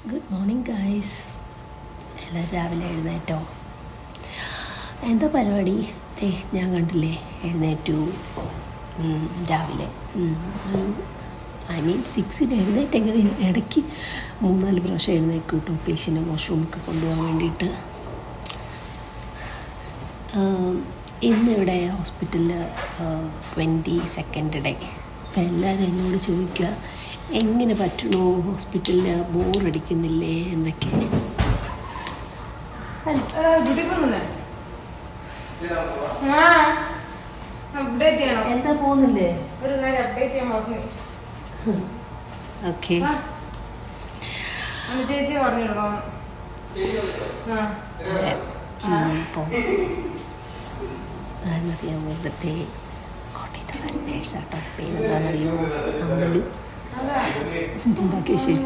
Good morning guys. എല്ലാവരും രാവിലെ എഴുന്നേറ്റോ? എന്താ പരിപാടി? ഞാൻ കണ്ടില്ലേ എഴുന്നേറ്റു രാവിലെ ഒരു 6 എഴുന്നേറ്റെങ്കിൽ ഇടയ്ക്ക് 3-4 പ്രാവശ്യം എഴുന്നേക്കും കേട്ടോ, പേഷ്യൻ്റ് വാഷ്റൂമൊക്കെ കൊണ്ടുപോകാൻ വേണ്ടിയിട്ട്. ഇന്നിവിടെ ഹോസ്പിറ്റലിൽ 22nd ഡേ. അപ്പോൾ എല്ലാവരും എന്നോട് ചോദിക്കുക എങ്ങനെ പറ്റണോ ഹോസ്പിറ്റലിൽ, ബോറടിക്കുന്നില്ലേ എന്നൊക്കെ. എന്താ പോകുന്നില്ലേ? ഓക്കെ, അതെന്നറിയാമോ? ഇവിടുത്തെ കോട്ടയത്തുള്ള നേഴ്സാട്ടോ, പേരെന്താണെന്നറിയാമോ? അമ്മലു. ബാക്കി വിശേഷം